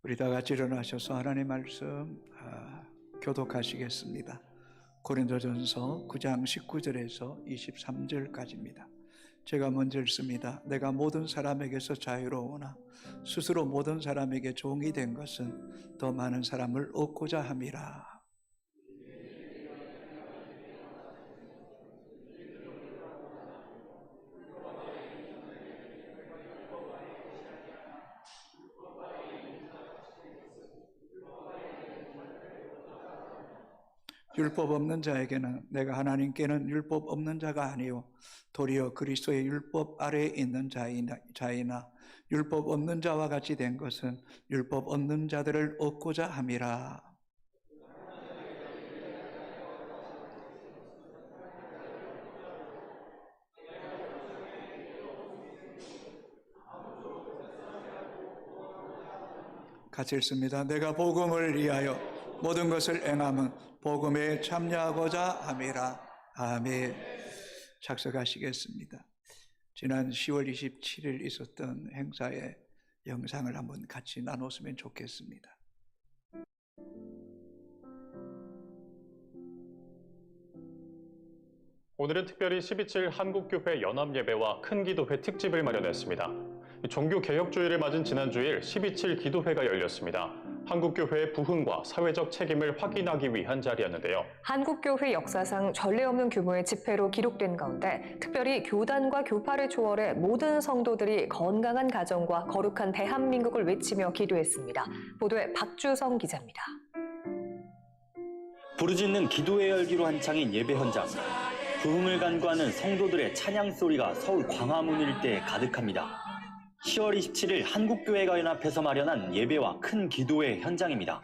우리 다 같이 일어나셔서 하나님 말씀 교독하시겠습니다. 고린도전서 9장 19절에서 23절까지입니다. 제가 먼저 읽습니다. 내가 모든 사람에게서 자유로우나 스스로 모든 사람에게 종이 된 것은 더 많은 사람을 얻고자 함이라. 율법 없는 자에게는 내가 하나님께는 율법 없는 자가 아니요 도리어 그리스도의 율법 아래에 있는 자이나 율법 없는 자와 같이 된 것은 율법 없는 자들을 얻고자 함이라. 같이 읽습니다. 내가 복음을 위하여 모든 것을 행함은 복음에 참여하고자 함이라. 아멘. 착석하시겠습니다. 지난 10월 27일 있었던 행사의 영상을 한번 같이 나눴으면 좋겠습니다. 오늘은 특별히 12.7 한국교회 연합예배와 큰 기도회 특집을 마련했습니다. 종교개혁주의를 맞은 지난 주일 12.7 기도회가 열렸습니다. 한국교회의 부흥과 사회적 책임을 확인하기 위한 자리였는데요. 한국교회 역사상 전례 없는 규모의 집회로 기록된 가운데 특별히 교단과 교파를 초월해 모든 성도들이 건강한 가정과 거룩한 대한민국을 외치며 기도했습니다. 보도에 박주성 기자입니다. 부르짖는 기도회 열기로 한창인 예배 현장. 부흥을 간구하는 성도들의 찬양 소리가 서울 광화문 일대에 가득합니다. 10월 27일 한국교회가 연합해서 마련한 예배와 큰 기도회 현장입니다.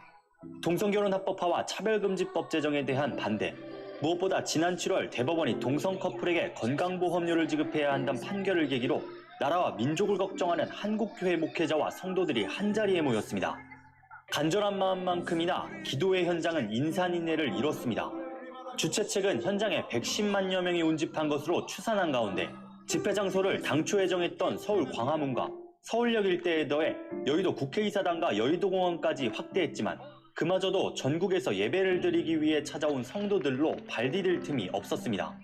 동성결혼 합법화와 차별금지법 제정에 대한 반대, 무엇보다 지난 7월 대법원이 동성 커플에게 건강보험료를 지급해야 한다는 판결을 계기로 나라와 민족을 걱정하는 한국교회 목회자와 성도들이 한자리에 모였습니다. 간절한 마음만큼이나 기도회 현장은 인산인해를 이뤘습니다. 주최 측은 현장에 110만여 명이 운집한 것으로 추산한 가운데 집회 장소를 당초 예정했던 서울 광화문과 서울역 일대에 더해 여의도 국회의사당과 여의도공원까지 확대했지만 그마저도 전국에서 예배를 드리기 위해 찾아온 성도들로 발 디딜 틈이 없었습니다.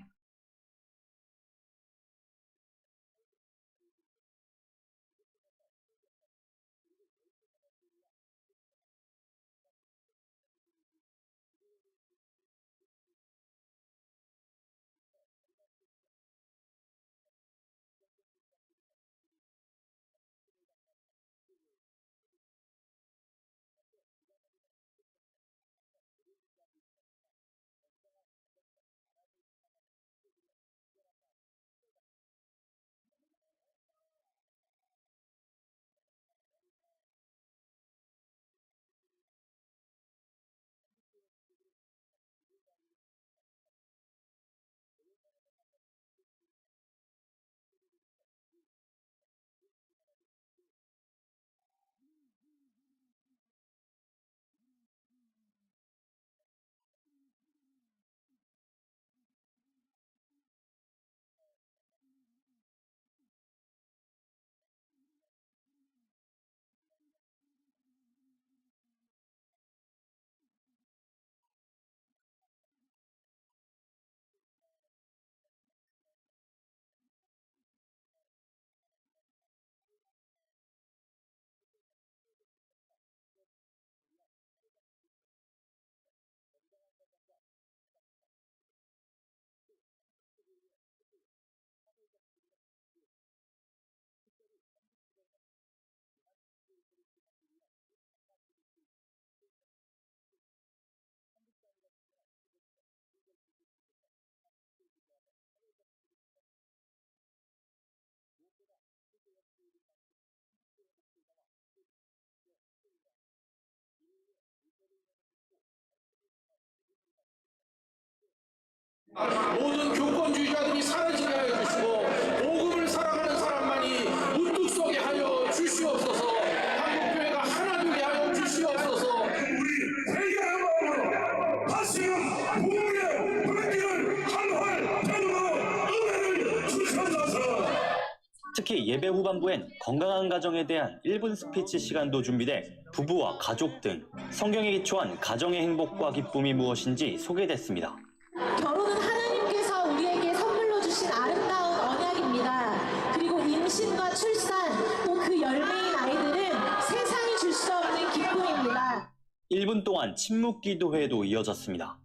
모든 교권주의자들이 사라지게 하여 주시고 복음을 사랑하는 사람만이 문득 서게 하여 주시옵소서. 한국교회가 하나 되게 하여 주시옵소서. 우리 회개의 마음으로 다시금 복음의 불길을 한활 되누어 은혜를 주시옵소서. 특히 예배 후반부엔 건강한 가정에 대한 1분 스피치 시간도 준비돼 부부와 가족 등 성경에 기초한 가정의 행복과 기쁨이 무엇인지 소개됐습니다. 결혼은 하나님께서 우리에게 선물로 주신 아름다운 언약입니다. 그리고 임신과 출산 또 그 열매인 아이들은 세상이 줄 수 없는 기쁨입니다. 1분 동안 침묵 기도회도 이어졌습니다.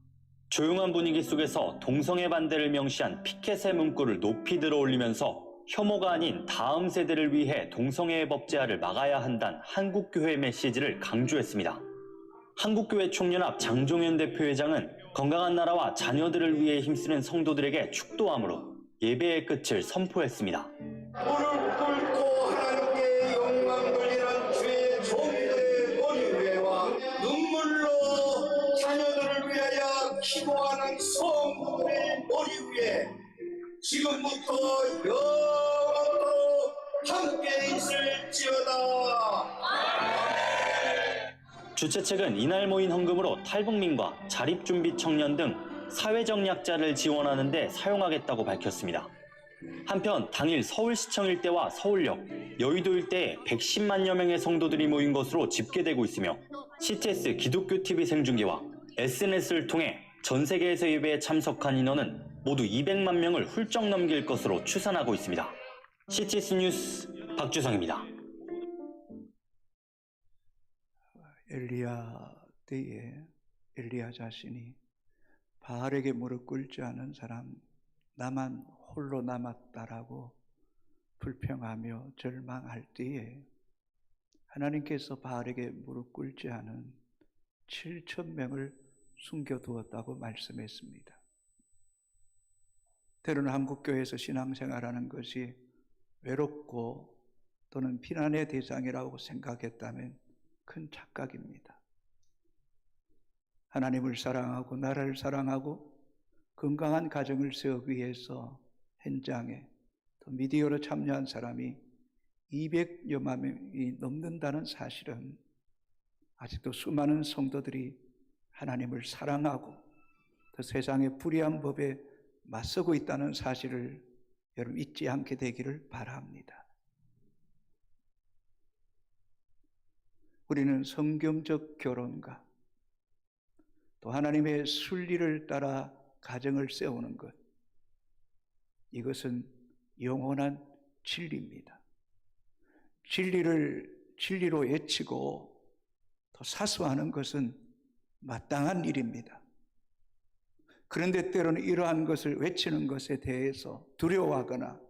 조용한 분위기 속에서 동성애 반대를 명시한 피켓의 문구를 높이 들어올리면서 혐오가 아닌 다음 세대를 위해 동성애의 법제화를 막아야 한다는 한국교회 메시지를 강조했습니다. 한국교회 총연합 장종현 대표회장은 건강한 나라와 자녀들을 위해 힘쓰는 성도들에게 축도함으로 예배의 끝을 선포했습니다. 무릎 꿇고 하나님께 영광 돌리는 주의 종들의 머리 위에와 눈물로 자녀들을 위하여 기도하는 성도들의 머리 위에 지금부터 영원토록 함께 있을지어다. 주최 측은 이날 모인 헌금으로 탈북민과 자립준비 청년 등 사회적 약자를 지원하는 데 사용하겠다고 밝혔습니다. 한편 당일 서울시청 일대와 서울역, 여의도 일대에 110만여 명의 성도들이 모인 것으로 집계되고 있으며 CTS 기독교TV 생중계와 SNS를 통해 전 세계에서 예배에 참석한 인원은 모두 200만 명을 훌쩍 넘길 것으로 추산하고 있습니다. CTS 뉴스 박주성입니다. 엘리야 때에 엘리야 자신이 바알에게 무릎 꿇지 않은 사람 나만 홀로 남았다라고 불평하며 절망할 때에 하나님께서 바알에게 무릎 꿇지 않은 7,000명을 숨겨두었다고 말씀했습니다. 때로는 한국교회에서 신앙생활하는 것이 외롭고 또는 비난의 대상이라고 생각했다면 큰 착각입니다. 하나님을 사랑하고 나라를 사랑하고 건강한 가정을 세우기 위해서 현장에 또 미디어로 참여한 사람이 200여만 명이 넘는다는 사실은 아직도 수많은 성도들이 하나님을 사랑하고 또 세상의 불의한 법에 맞서고 있다는 사실을 여러분 잊지 않게 되기를 바랍니다. 우리는 성경적 결혼과 또 하나님의 순리를 따라 가정을 세우는 것, 이것은 영원한 진리입니다. 진리로 외치고 또 사수하는 것은 마땅한 일입니다. 그런데 때로는 이러한 것을 외치는 것에 대해서 두려워하거나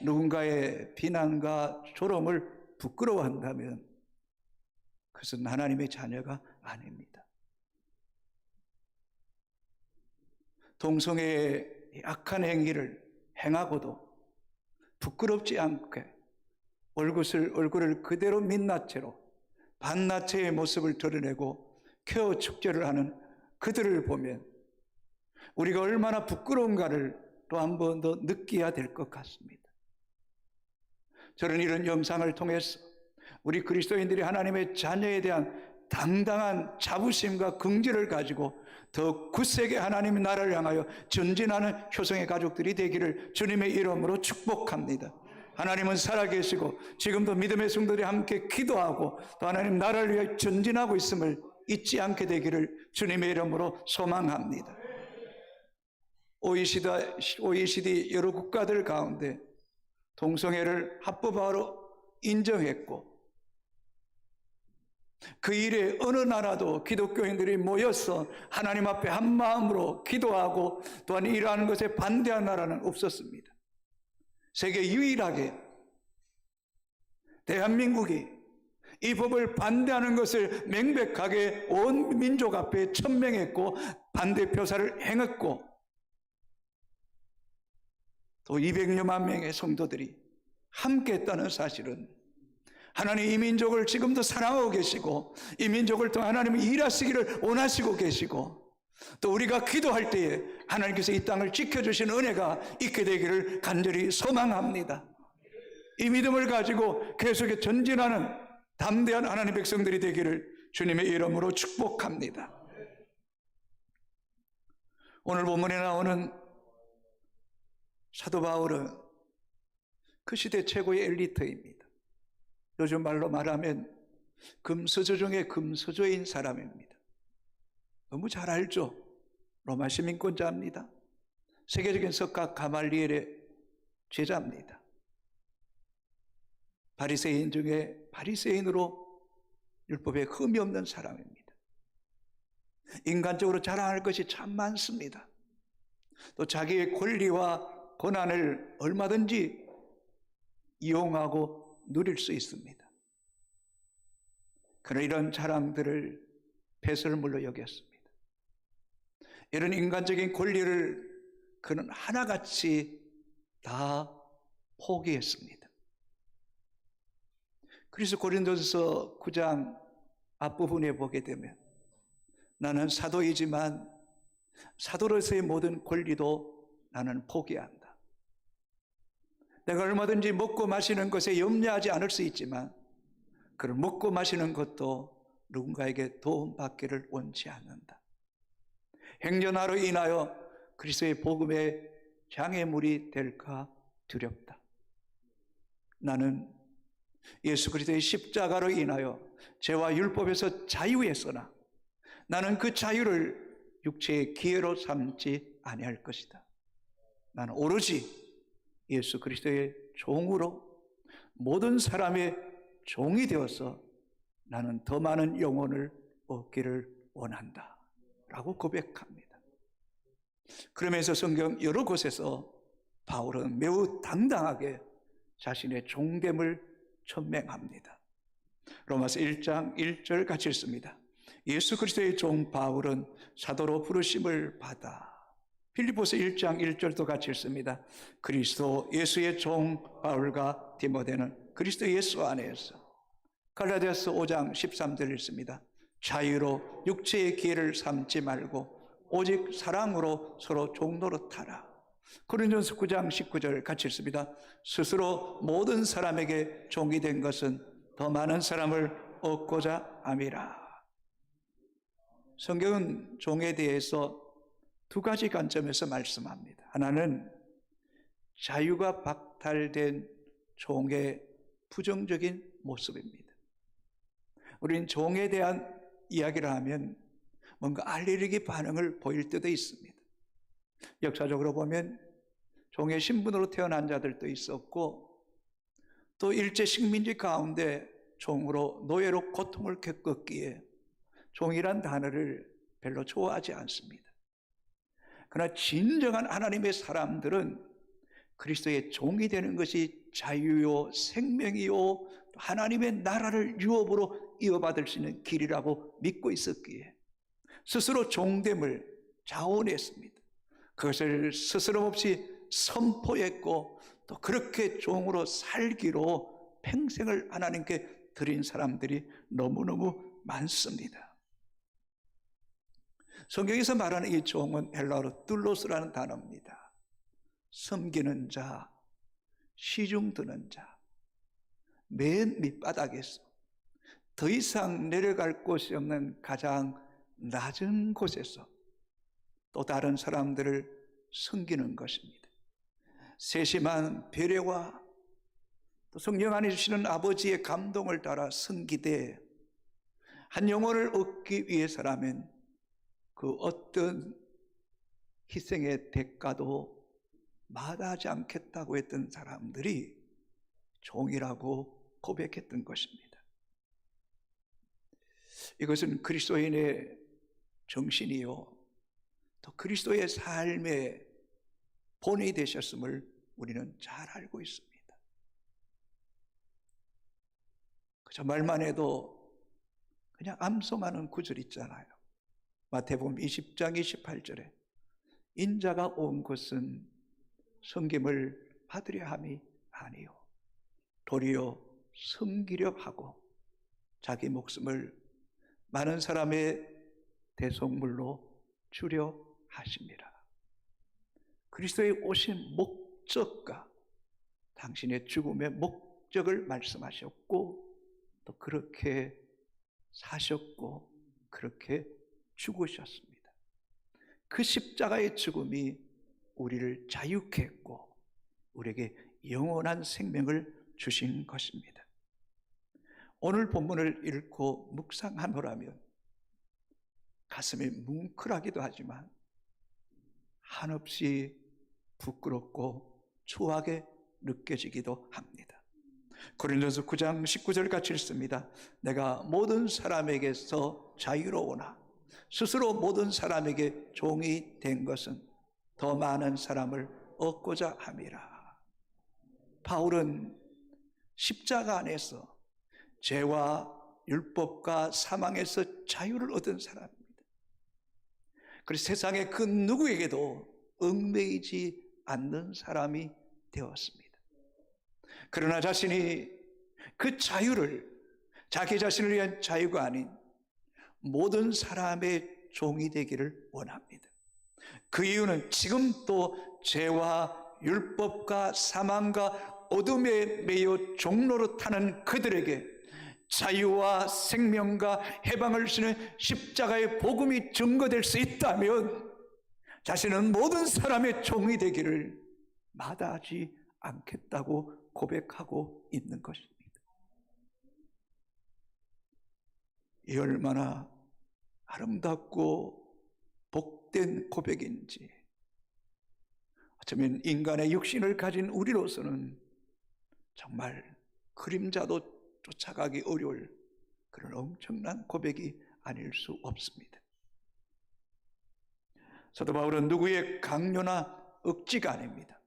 누군가의 비난과 조롱을 부끄러워한다면 그것은 하나님의 자녀가 아닙니다. 동성애의 악한 행위를 행하고도 부끄럽지 않게 얼굴을 그대로 민낯 채로 반나체의 모습을 드러내고 쾌어 축제를 하는 그들을 보면 우리가 얼마나 부끄러운가를 또 한 번 더 느껴야 될 것 같습니다. 저는 이런 영상을 통해서 우리 그리스도인들이 하나님의 자녀에 대한 당당한 자부심과 긍지를 가지고 더 굳세게 하나님의 나라를 향하여 전진하는 효성의 가족들이 되기를 주님의 이름으로 축복합니다. 하나님은 살아계시고 지금도 믿음의 성도들이 함께 기도하고 또 하나님 나라를 위해 전진하고 있음을 잊지 않게 되기를 주님의 이름으로 소망합니다. OECD 여러 국가들 가운데 동성애를 합법화로 인정했고 그 일에 어느 나라도 기독교인들이 모여서 하나님 앞에 한 마음으로 기도하고 또한 이러한 것에 반대한 나라는 없었습니다. 세계 유일하게 대한민국이 이 법을 반대하는 것을 명백하게 온 민족 앞에 천명했고 반대 표사를 행했고 또 200여만 명의 성도들이 함께 했다는 사실은 하나님 이 민족을 지금도 사랑하고 계시고 이 민족을 통해 하나님이 일하시기를 원하시고 계시고 또 우리가 기도할 때에 하나님께서 이 땅을 지켜주시는 은혜가 있게 되기를 간절히 소망합니다. 이 믿음을 가지고 계속해 전진하는 담대한 하나님 백성들이 되기를 주님의 이름으로 축복합니다. 오늘 본문에 나오는 사도 바울은 그 시대 최고의 엘리트입니다. 요즘 말로 말하면 금수저 중에 금수저인 사람입니다. 너무 잘 알죠? 로마 시민권자입니다. 세계적인 석가 가말리엘의 제자입니다. 바리새인 중에 바리새인으로 율법에 흠이 없는 사람입니다. 인간적으로 자랑할 것이 참 많습니다. 또 자기의 권리와 고난을 얼마든지 이용하고 누릴 수 있습니다. 그러나 이런 자랑들을 배설물로 여겼습니다. 이런 인간적인 권리를 그는 하나같이 다 포기했습니다. 그래서 고린도전서 9장 앞부분에 보게 되면 나는 사도이지만 사도로서의 모든 권리도 나는 포기한다. 내가 얼마든지 먹고 마시는 것에 염려하지 않을 수 있지만 그런 먹고 마시는 것도 누군가에게 도움받기를 원치 않는다. 행전하로 인하여 그리스도의 복음의 장애물이 될까 두렵다. 나는 예수 그리스도의 십자가로 인하여 죄와 율법에서 자유했으나 나는 그 자유를 육체의 기회로 삼지 아니할 것이다. 나는 오로지 예수 그리스도의 종으로 모든 사람의 종이 되어서 나는 더 많은 영혼을 얻기를 원한다 라고 고백합니다. 그러면서 성경 여러 곳에서 바울은 매우 당당하게 자신의 종됨을 천명합니다. 로마서 1장 1절 같이 읽습니다. 예수 그리스도의 종 바울은 사도로 부르심을 받아. 빌립보서 1장 1절도 같이 읽습니다. 그리스도 예수의 종 바울과 디모데는 그리스도 예수 안에서. 갈라디아서 5장 13절 읽습니다. 자유로 육체의 기회를 삼지 말고 오직 사랑으로 서로 종노릇하라. 고린도전서 9장 19절 같이 읽습니다. 스스로 모든 사람에게 종이 된 것은 더 많은 사람을 얻고자 함이라. 성경은 종에 대해서 두 가지 관점에서 말씀합니다. 하나는 자유가 박탈된 종의 부정적인 모습입니다. 우리는 종에 대한 이야기를 하면 뭔가 알레르기 반응을 보일 때도 있습니다. 역사적으로 보면 종의 신분으로 태어난 자들도 있었고 또 일제 식민지 가운데 종으로 노예로 고통을 겪었기에 종이란 단어를 별로 좋아하지 않습니다. 그러나 진정한 하나님의 사람들은 그리스도의 종이 되는 것이 자유요 생명이요 하나님의 나라를 유업으로 이어받을 수 있는 길이라고 믿고 있었기에 스스로 종됨을 자원했습니다. 그것을 스스럼 없이 선포했고 또 그렇게 종으로 살기로 평생을 하나님께 드린 사람들이 너무너무 많습니다. 성경에서 말하는 이 종은 헬라어로 툴로스라는 단어입니다. 섬기는 자, 시중 드는 자, 맨 밑바닥에서 더 이상 내려갈 곳이 없는 가장 낮은 곳에서 또 다른 사람들을 섬기는 것입니다. 세심한 배려와 또 성령 안에 주시는 아버지의 감동을 따라 섬기되 한 영혼을 얻기 위해서라면 그 어떤 희생의 대가도 마다하지 않겠다고 했던 사람들이 종이라고 고백했던 것입니다. 이것은 그리스도인의 정신이요 또 그리스도의 삶의 본이 되셨음을 우리는 잘 알고 있습니다. 그저 말만 해도 그냥 암송하는 구절 있잖아요. 마태복음 20장 28절에 인자가 온 것은 섬김을 받으려 함이 아니요 도리어 섬기려 하고 자기 목숨을 많은 사람의 대속물로 주려 하십니다. 그리스도의 오신 목적과 당신의 죽음의 목적을 말씀하셨고 또 그렇게 사셨고 그렇게 죽으셨습니다. 그 십자가의 죽음이 우리를 자유케 했고 우리에게 영원한 생명을 주신 것입니다. 오늘 본문을 읽고 묵상하노라면 가슴이 뭉클하기도 하지만 한없이 부끄럽고 추하게 느껴지기도 합니다. 고린도전서 9장 19절 같이 읽습니다. 내가 모든 사람에게서 자유로우나 스스로 모든 사람에게 종이 된 것은 더 많은 사람을 얻고자 함이라. 바울은 십자가 안에서 죄와 율법과 사망에서 자유를 얻은 사람입니다. 그래서 세상의 그 누구에게도 얽매이지 않는 사람이 되었습니다. 그러나 자신이 그 자유를 자기 자신을 위한 자유가 아닌 모든 사람의 종이 되기를 원합니다. 그 이유는 지금 또 죄와 율법과 사망과 어둠에 매여 종로로 타는 그들에게 자유와 생명과 해방을 주는 십자가의 복음이 증거될 수 있다면 자신은 모든 사람의 종이 되기를 마다하지 않겠다고 고백하고 있는 것입니다. 이 얼마나 아름답고 복된 고백인지 어쩌면 인간의 육신을 가진 우리로서는 정말 그림자도 쫓아가기 어려울 그런 엄청난 고백이 아닐 수 없습니다. 사도 바울은 누구의 강요나 억지가 아닙니다.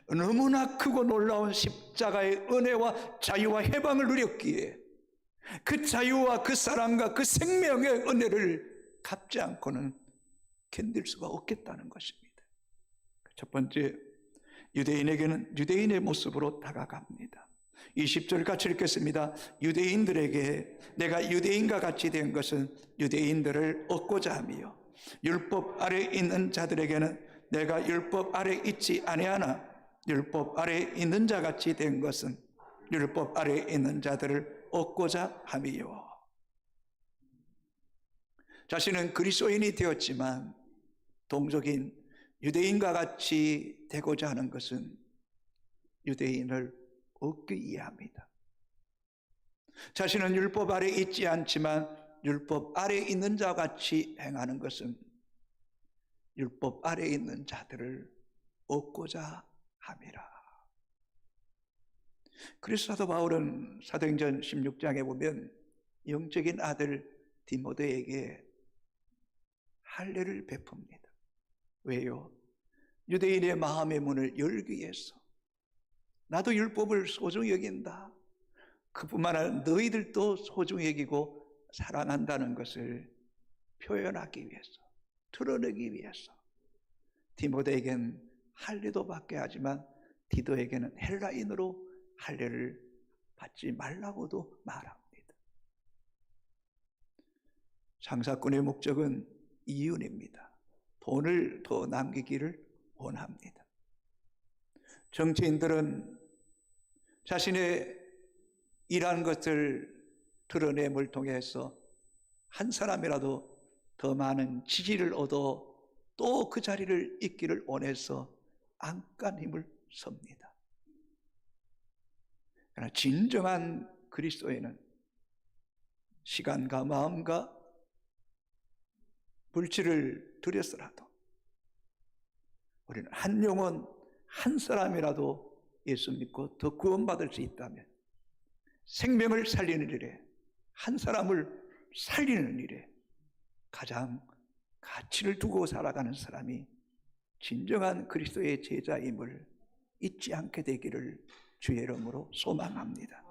너무나 크고 놀라운 십자가의 은혜와 자유와 해방을 누렸기에 그 자유와 그 사랑과 그 생명의 은혜를 갚지 않고는 견딜 수가 없겠다는 것입니다. 첫 번째, 유대인에게는 유대인의 모습으로 다가갑니다. 20절 같이 읽겠습니다. 유대인들에게 내가 유대인과 같이 된 것은 유대인들을 얻고자 함이요 율법 아래 있는 자들에게는 내가 율법 아래 있지 아니하나 율법 아래 있는 자 같이 된 것은 율법 아래 있는 자들을 얻고자 함이요. 자신은 그리스도인이 되었지만 동족인 유대인과 같이 되고자 하는 것은 유대인을 얻기 이해합니다. 자신은 율법 아래 있지 않지만 율법 아래 있는 자 같이 행하는 것은 율법 아래 있는 자들을 얻고자 함이라. 그래서 사도 바울은 사도행전 16장에 보면 영적인 아들 디모데에게 할례를 베풉니다. 왜요? 유대인의 마음의 문을 열기 위해서. 나도 율법을 소중히 여긴다. 그뿐만 아니라 너희들도 소중히 여기고 사랑한다는 것을 표현하기 위해서, 드러내기 위해서 디모데에게는 할례도 받게 하지만 디도에게는 헬라인으로 할례를 받지 말라고도 말합니다. 장사꾼의 목적은 이윤입니다. 돈을 더 남기기를 원합니다. 정치인들은 자신의 일한 것을 드러냄을 통해서 한 사람이라도 더 많은 지지를 얻어 또 그 자리를 잇기를 원해서 안간힘을 섭니다. 그러나 진정한 그리스도인은 시간과 마음과 물질을 들여서라도 우리는 한 영혼 한 사람이라도 예수 믿고 더 구원받을 수 있다면 생명을 살리는 일에 한 사람을 살리는 일에 가장 가치를 두고 살아가는 사람이 진정한 그리스도의 제자임을 잊지 않게 되기를 주의 이름으로 소망합니다.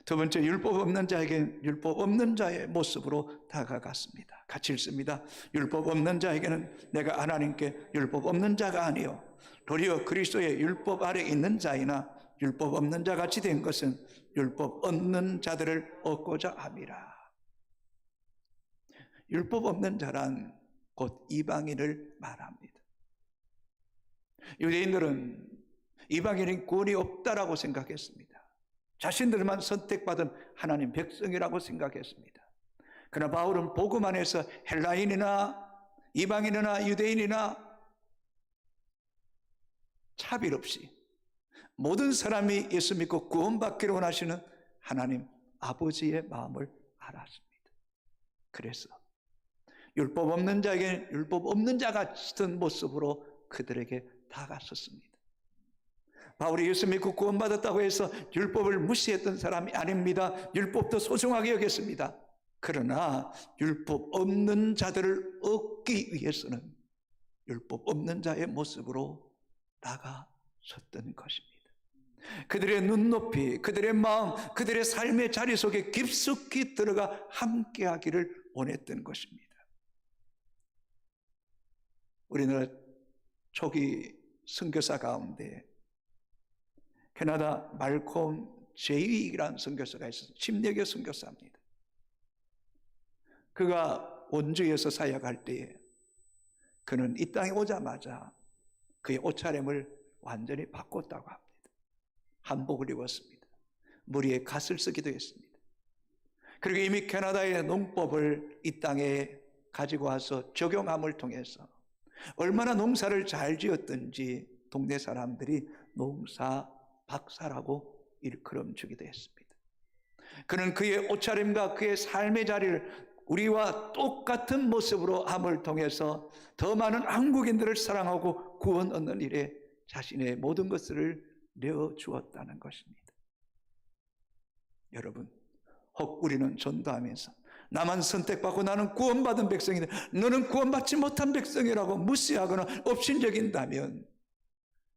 두 번째, 율법 없는 자에게는 율법 없는 자의 모습으로 다가갔습니다. 같이 읽습니다. 율법 없는 자에게는 내가 하나님께 율법 없는 자가 아니요 도리어 그리스도의 율법 아래 있는 자이나 율법 없는 자 같이 된 것은 율법 없는 자들을 얻고자 함이라. 율법 없는 자란 곧 이방인을 말합니다. 유대인들은 이방인은 구원이 없다라고 생각했습니다. 자신들만 선택받은 하나님 백성이라고 생각했습니다. 그러나 바울은 복음 안에서 헬라인이나 이방인이나 유대인이나 차별 없이 모든 사람이 예수 믿고 구원받기를 원하시는 하나님 아버지의 마음을 알았습니다. 그래서 율법 없는 자에게 율법 없는 자 같은 모습으로 그들에게 다가섰습니다. 바울이 예수 믿고 구원받았다고 해서 율법을 무시했던 사람이 아닙니다. 율법도 소중하게 여겼습니다. 그러나 율법 없는 자들을 얻기 위해서는 율법 없는 자의 모습으로 다가섰던 것입니다. 그들의 눈높이, 그들의 마음, 그들의 삶의 자리 속에 깊숙이 들어가 함께하기를 원했던 것입니다. 우리나라 초기 선교사 가운데 캐나다 말콤 제이라는 선교사가 있어서 침례교 선교사입니다. 그가 원주에서 사역할 때에 그는 이 땅에 오자마자 그의 옷차림을 완전히 바꿨다고 합니다. 한복을 입었습니다. 머리에 갓을 쓰기도 했습니다. 그리고 이미 캐나다의 농법을 이 땅에 가지고 와서 적용함을 통해서 얼마나 농사를 잘 지었든지 동네 사람들이 농사 박사라고 일컬음 주기도 했습니다. 그는 그의 옷차림과 그의 삶의 자리를 우리와 똑같은 모습으로 함을 통해서 더 많은 한국인들을 사랑하고 구원 얻는 일에 자신의 모든 것을 내어주었다는 것입니다. 여러분, 혹 우리는 전도하면서 나만 선택받고 나는 구원받은 백성인데 너는 구원받지 못한 백성이라고 무시하거나 업신여긴다면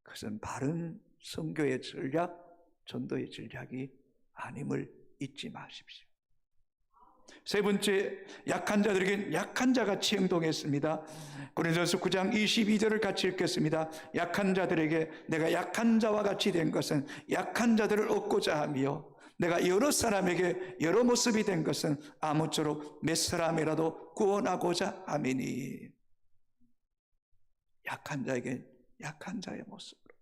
그것은 바른 선교의 전략, 전도의 전략이 아님을 잊지 마십시오. 세 번째, 약한 자들에겐 약한 자같이 행동했습니다. 고린도전서 9장 22절을 같이 읽겠습니다. 약한 자들에게 내가 약한 자와 같이 된 것은 약한 자들을 얻고자 하며 내가 여러 사람에게 여러 모습이 된 것은 아무쪼록 몇 사람이라도 구원하고자 함이니. 약한 자에게 약한 자의 모습으로,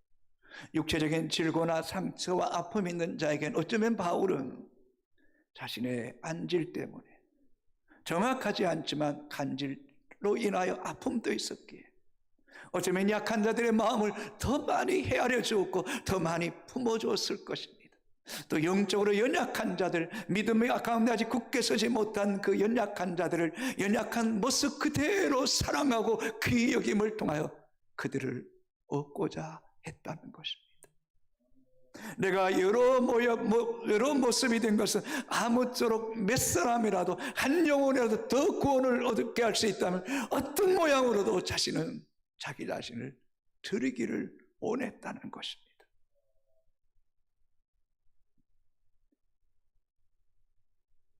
육체적인 질고나 상처와 아픔이 있는 자에겐 어쩌면 바울은 자신의 안질 때문에 정확하지 않지만 간질로 인하여 아픔도 있었기에 어쩌면 약한 자들의 마음을 더 많이 헤아려 주었고 더 많이 품어주었을 것입니다. 또 영적으로 연약한 자들, 믿음의 가운데 아직 굳게 서지 못한 그 연약한 자들을 연약한 모습 그대로 사랑하고 귀히 여김을 통하여 그들을 얻고자 했다는 것입니다. 내가 여러 모습이 된 것은 아무쪼록 몇 사람이라도 한 영혼이라도 더 구원을 얻게 할 수 있다면 어떤 모양으로도 자신은 자기 자신을 드리기를 원했다는 것입니다.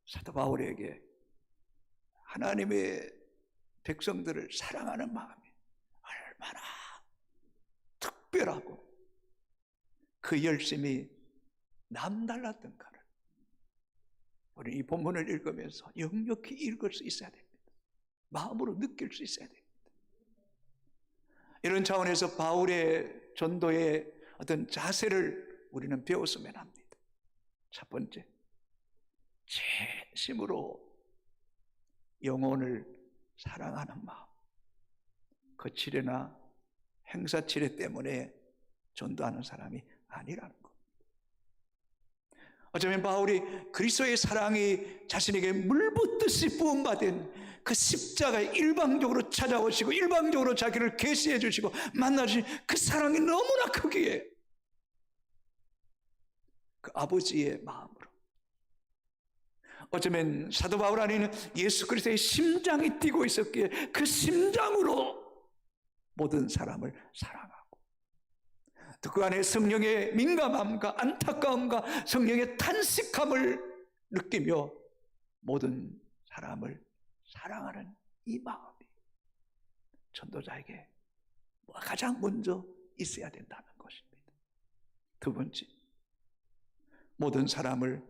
사도 바울에게 하나님의 백성들을 사랑하는 마음이 얼마나 특별하고 그 열심이 남달랐던가를 우리 이 본문을 읽으면서 역력히 읽을 수 있어야 됩니다. 마음으로 느낄 수 있어야 됩니다. 이런 차원에서 바울의 전도의 어떤 자세를 우리는 배웠으면 합니다. 첫 번째, 진심으로 영혼을 사랑하는 마음. 거칠이나 행사치레 때문에 전도하는 사람이 아니라는 것. 어쩌면 바울이 그리스도의 사랑이 자신에게 물붓듯이 부음받은 그 십자가에 일방적으로 찾아오시고 일방적으로 자기를 계시해 주시고 만나주신 그 사랑이 너무나 크기에 그 아버지의 마음으로, 어쩌면 사도 바울 안에는 예수 그리스도의 심장이 뛰고 있었기에 그 심장으로 모든 사람을 사랑하고 또 그 안에 성령의 민감함과 안타까움과 성령의 탄식함을 느끼며 모든 사람을 사랑하는 이 마음이 전도자에게 가장 먼저 있어야 된다는 것입니다. 두 번째, 모든 사람을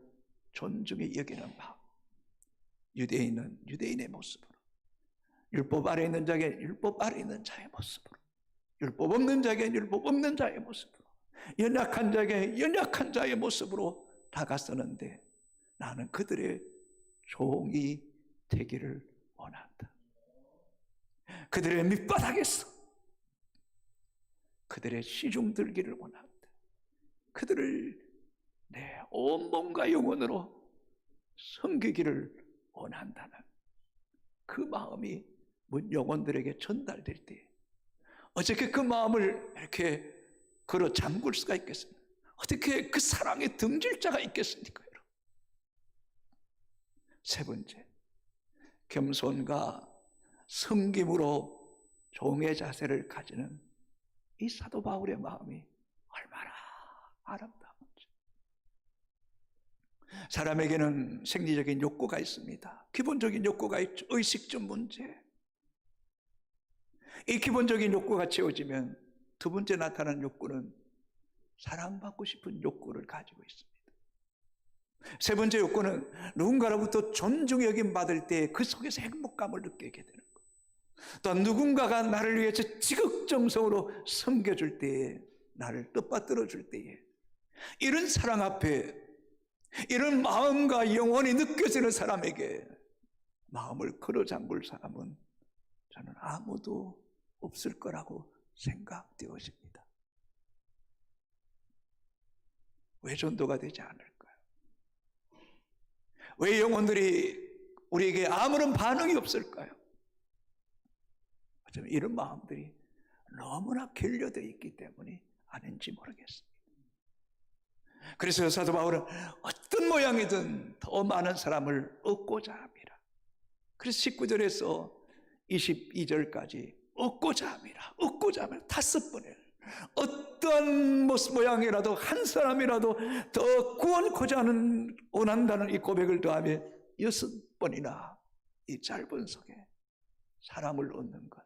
존중히 여기는 마음. 유대인은 유대인의 모습으로, 율법 아래 있는 자에게 율법 아래 있는 자의 모습으로, 율법 없는 자에게 율법 없는 자의 모습으로, 연약한 자에게 연약한 자의 모습으로 다가서는데 나는 그들의 종이 되기를 원한다. 그들의 밑바닥에서 그들의 시중 들기를 원한다. 그들을 내 온몸과 영혼으로 섬기기를 원한다는 그 마음이 영혼들에게 전달될 때 어떻게 그 마음을 이렇게 걸어 잠글 수가 있겠습니까? 어떻게 그 사랑에 등질 자가 있겠습니까? 여러분. 세 번째, 겸손과 섬김으로 종의 자세를 가지는 이 사도 바울의 마음이 얼마나 아름다운지. 사람에게는 생리적인 욕구가 있습니다. 기본적인 욕구가 있죠. 의식적 문제. 이 기본적인 욕구가 채워지면 두 번째 나타나는 욕구는 사랑받고 싶은 욕구를 가지고 있습니다. 세 번째 욕구는 누군가로부터 존중의 여김 받을 때 그 속에서 행복감을 느끼게 되는 것. 또 누군가가 나를 위해서 지극정성으로 섬겨줄 때에, 나를 뜻받들어 줄 때에, 이런 사랑 앞에 이런 마음과 영혼이 느껴지는 사람에게 마음을 걸어 잠글 사람은 저는 아무도 없을 거라고 생각되어집니다. 왜 전도가 되지 않을까요? 왜 영혼들이 우리에게 아무런 반응이 없을까요? 어쩌면 이런 마음들이 너무나 결여되어 있기 때문이 아닌지 모르겠습니다. 그래서 사도 바울은 어떤 모양이든 더 많은 사람을 얻고자 합니다. 그래서 19절에서 22절까지 얻고자 합니다. 얻고자 합니다. 5번을 어떤 모습 모양이라도 한 사람이라도 더 구원코자 하는 원한다는 이 고백을 더하며 6번이나 이 짧은 속에 사람을 얻는 것,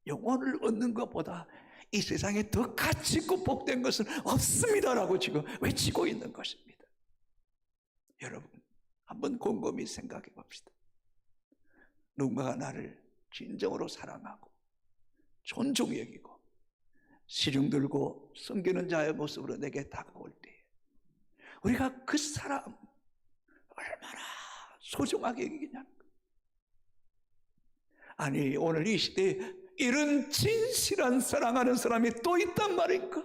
영혼을 얻는 것보다 이 세상에 더 가치 있고 복된 것은 없습니다라고 지금 외치고 있는 것입니다. 여러분, 한번 곰곰이 생각해 봅시다. 누군가가 나를 진정으로 사랑하고 존중히 여기고 시중 들고 섬기는 자의 모습으로 내게 다가올 때 우리가 그 사람 얼마나 소중하게 여기냐는 거예요. 아니, 오늘 이 시대에 이런 진실한 사랑하는 사람이 또 있단 말인가?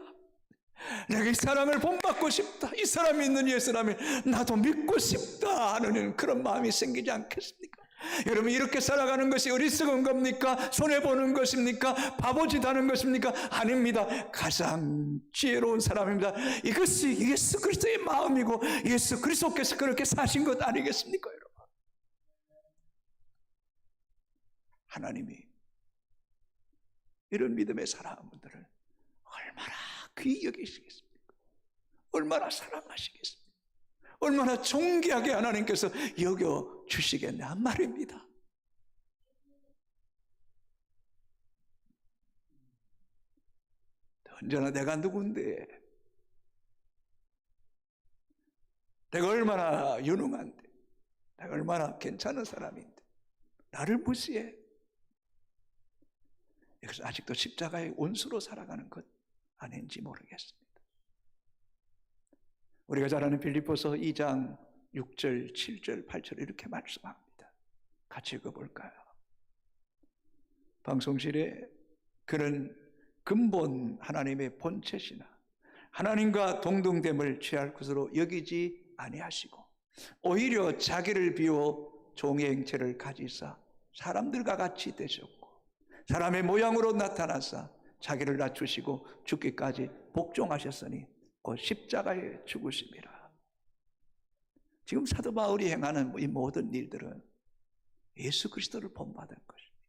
내가 이 사랑을 본받고 싶다, 이 사람이 있는 이 사람을 나도 믿고 싶다 하는 그런 마음이 생기지 않겠습니까? 여러분, 이렇게 살아가는 것이 어리석은 겁니까? 손해보는 것입니까? 바보짓 하는 것입니까? 아닙니다. 가장 지혜로운 사람입니다. 이것이 예수 그리스도의 마음이고 예수 그리스도께서 그렇게 사신 것 아니겠습니까, 여러분? 하나님이 이런 믿음의 사람들을 얼마나 귀히 여기시겠습니까? 얼마나 사랑하시겠습니까? 얼마나 존귀하게 하나님께서 여겨주시겠냐 말입니다. 언제나 내가 누군데, 내가 얼마나 유능한데, 내가 얼마나 괜찮은 사람인데 나를 무시해. 그래서 아직도 십자가의 원수로 살아가는 것 아닌지 모르겠습니다. 우리가 잘 아는 빌립보서 2장 6절, 7절, 8절 이렇게 말씀합니다. 같이 읽어볼까요? 방송실에 그는 근본 하나님의 본체시나 하나님과 동등됨을 취할 것으로 여기지 아니하시고 오히려 자기를 비워 종의 행체를 가지사 사람들과 같이 되셨고 사람의 모양으로 나타나사 자기를 낮추시고 죽기까지 복종하셨으니 곧 십자가에 죽으심이라. 지금 사도 바울이 행하는 이 모든 일들은 예수 그리스도를 본받은 것입니다.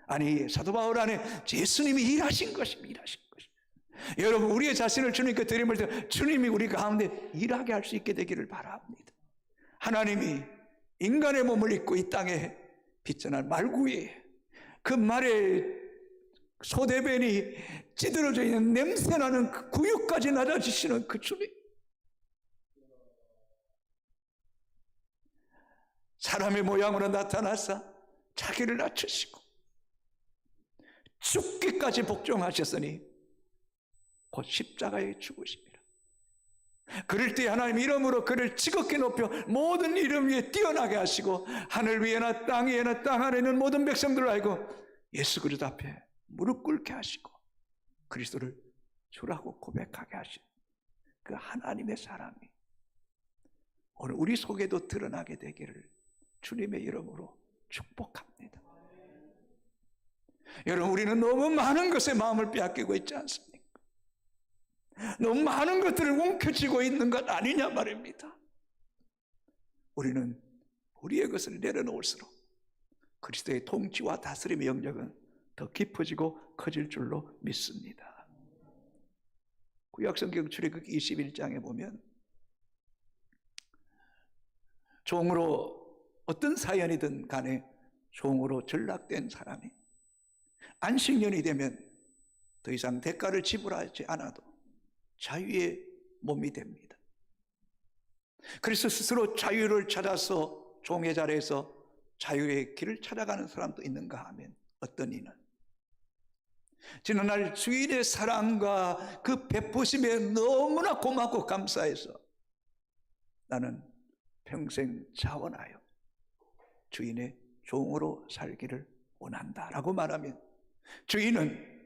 아니, 사도 바울 안에 예수님이 일하신 것입니다. 일하신 것입니다. 여러분, 우리의 자신을 주님께 드림을 때 주님이 우리 가운데 일하게 할 수 있게 되기를 바랍니다. 하나님이 인간의 몸을 입고 이 땅에 빚전한 말구에 그 말에 소대변이 찌들어져 있는 냄새나는 그 구육까지 낮아지시는 그 주님, 사람의 모양으로 나타나사 자기를 낮추시고 죽기까지 복종하셨으니 곧 십자가에 죽으십니다. 그럴 때 하나님 이름으로 그를 지극히 높여 모든 이름 위에 뛰어나게 하시고 하늘 위에나 땅 위에나 땅 아래 있는 모든 백성들을 알고 예수 그리스도 앞에 무릎 꿇게 하시고 그리스도를 주라고 고백하게 하신 그 하나님의 사랑이 오늘 우리 속에도 드러나게 되기를 주님의 이름으로 축복합니다. 여러분, 우리는 너무 많은 것에 마음을 빼앗기고 있지 않습니까? 너무 많은 것들을 움켜쥐고 있는 것 아니냐 말입니다. 우리는 우리의 것을 내려놓을수록 그리스도의 통치와 다스림의 영역은 더 깊어지고 커질 줄로 믿습니다. 구약성경 출애굽 21장에 보면 종으로 어떤 사연이든 간에 종으로 전락된 사람이 안식년이 되면 더 이상 대가를 지불하지 않아도 자유의 몸이 됩니다. 그래서 스스로 자유를 찾아서 종의 자리에서 자유의 길을 찾아가는 사람도 있는가 하면 어떤 이는 지난날 주인의 사랑과 그 베푸심에 너무나 고맙고 감사해서 나는 평생 자원하여 주인의 종으로 살기를 원한다라고 말하면 주인은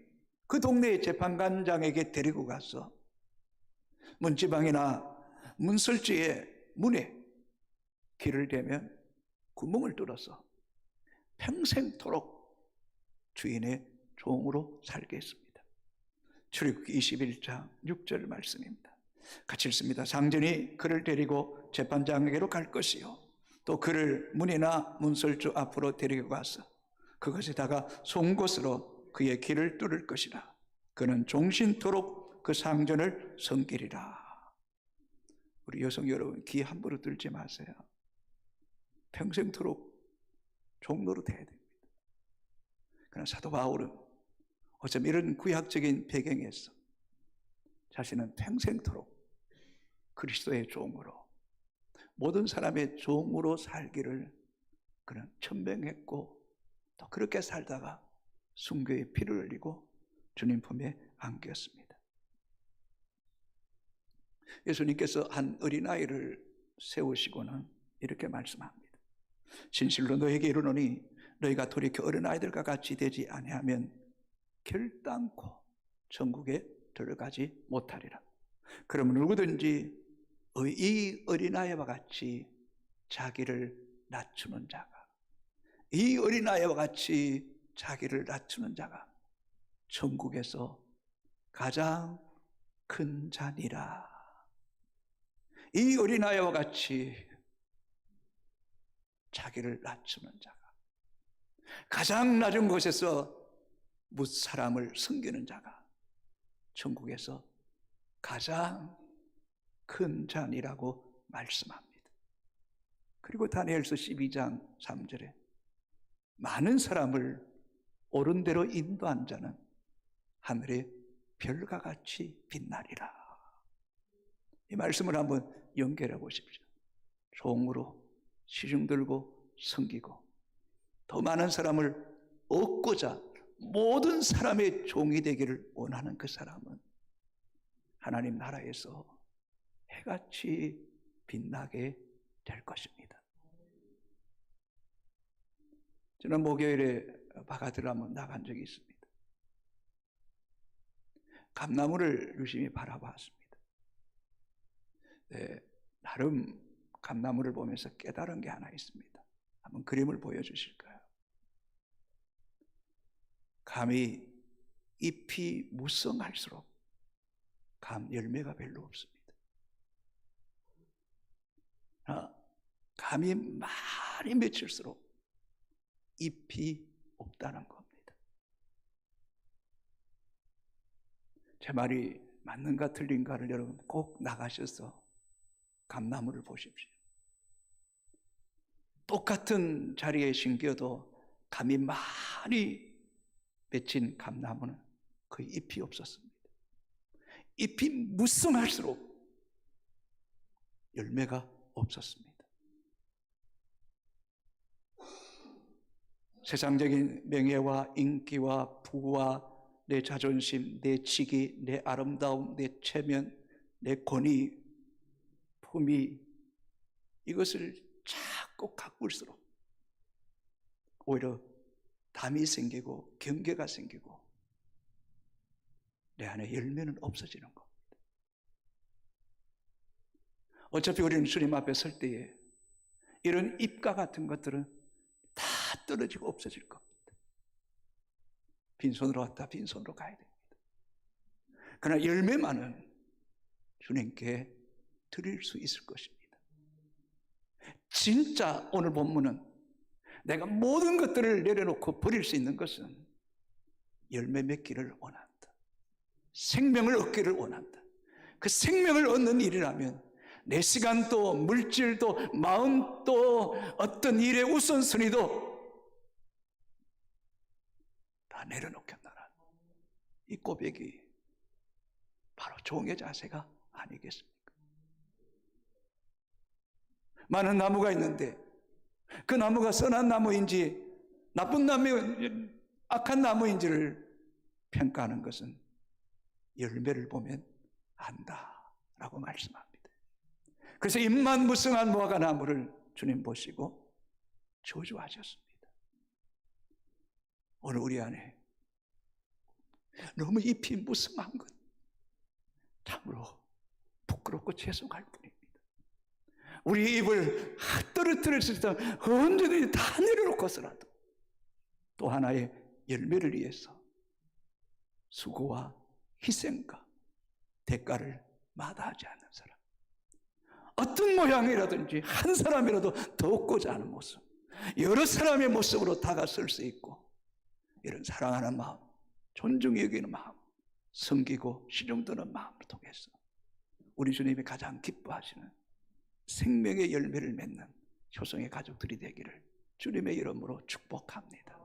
그 동네의 재판관장에게 데리고 가서 문지방이나 문설주의 문에 길을 대면 구멍을 뚫어서 평생토록 주인의 종으로 살게 했습니다. 출애굽기 21장 6절 말씀입니다. 같이 읽습니다. 장전이 그를 데리고 재판장에게로 갈 것이요 또 그를 문이나 문설주 앞으로 데리고 가서 그것에다가 송곳으로 그의 길을 뚫을 것이라. 그는 종신토록 그 상전을 섬기리라. 우리 여성 여러분, 귀 함부로 뚫지 마세요. 평생토록 종로로 돼야 됩니다. 그러나 사도 바울은 어쩜 이런 구약적인 배경에서 자신은 평생토록 그리스도의 종으로 모든 사람의 종으로 살기를 그는 천명했고 또 그렇게 살다가 순교의 피를 흘리고 주님 품에 안겼습니다. 예수님께서 한 어린아이를 세우시고는 이렇게 말씀합니다. 진실로 너에게 이르노니 너희가 돌이켜 어린아이들과 같이 되지 아니하면 결단코 천국에 들어가지 못하리라. 그러면 누구든지 이 어린아이와 같이 자기를 낮추는 자가, 이 어린아이와 같이 자기를 낮추는 자가 천국에서 가장 큰 자니라. 이 어린아이와 같이 자기를 낮추는 자가, 가장 낮은 곳에서 무사람을 섬기는 자가 천국에서 가장 큰 자니라고 말씀합니다. 그리고 다니엘서 12장 3절에 많은 사람을 옳은 대로 인도한 자는 하늘의 별과 같이 빛나리라. 이 말씀을 한번 연결해 보십시오. 종으로 시중 들고 섬기고 더 많은 사람을 얻고자 모든 사람의 종이 되기를 원하는 그 사람은 하나님 나라에서 해같이 빛나게 될 것입니다. 저는 목요일에 바가드를 한번 나간 적이 있습니다. 감나무를 유심히 바라봤습니다. 네, 나름 감나무를 보면서 깨달은 게 하나 있습니다. 한번 그림을 보여주실까요? 감이 잎이 무성할수록 감 열매가 별로 없습니다. 감이 많이 맺힐수록 잎이 없다는 겁니다. 제 말이 맞는가 틀린가를 여러분 꼭 나가셔서 감나무를 보십시오. 똑같은 자리에 심겨도 감이 많이 맺힌 감나무는 거의 잎이 없었습니다. 잎이 무성할수록 열매가 없었습니다. 세상적인 명예와 인기와 부와 내 자존심, 내 직위, 내 아름다움, 내 체면, 내 권위, 품위, 이것을 자꾸 가꿀수록 오히려 담이 생기고 경계가 생기고 내 안에 열매는 없어지는 겁니다. 어차피 우리는 주님 앞에 설 때에 이런 잎과 같은 것들은 다 떨어지고 없어질 겁니다. 빈손으로 왔다 빈손으로 가야 됩니다. 그러나 열매만은 주님께 드릴 수 있을 것입니다. 진짜 오늘 본문은 내가 모든 것들을 내려놓고 버릴 수 있는 것은 열매 맺기를 원한다. 생명을 얻기를 원한다. 그 생명을 얻는 일이라면 내 시간도 물질도 마음도 어떤 일의 우선순위도 다 내려놓겠나라. 이 고백이 바로 종의 자세가 아니겠습니까? 많은 나무가 있는데 그 나무가 선한 나무인지 나쁜 나무, 악한 나무인지를 평가하는 것은 열매를 보면 안다라고 말씀합니다. 그래서 잎만 무성한 무화과 나무를 주님 보시고 저주하셨습니다. 오늘 우리 안에 너무 잎이 무성한 것 참으로 부끄럽고 죄송할 뿐입니다. 우리 입을 떨어뜨렸을 때 언제든지 다 내려놓고서라도 또 하나의 열매를 위해서 수고와 희생과 대가를 마다하지 않는 사람, 어떤 모양이라든지 한 사람이라도 더 얻고자 하는 모습, 여러 사람의 모습으로 다가설 수 있고 이런 사랑하는 마음, 존중히 여기는 마음, 섬기고 시중드는 마음을 통해서 우리 주님이 가장 기뻐하시는 생명의 열매를 맺는 효성의 가족들이 되기를 주님의 이름으로 축복합니다.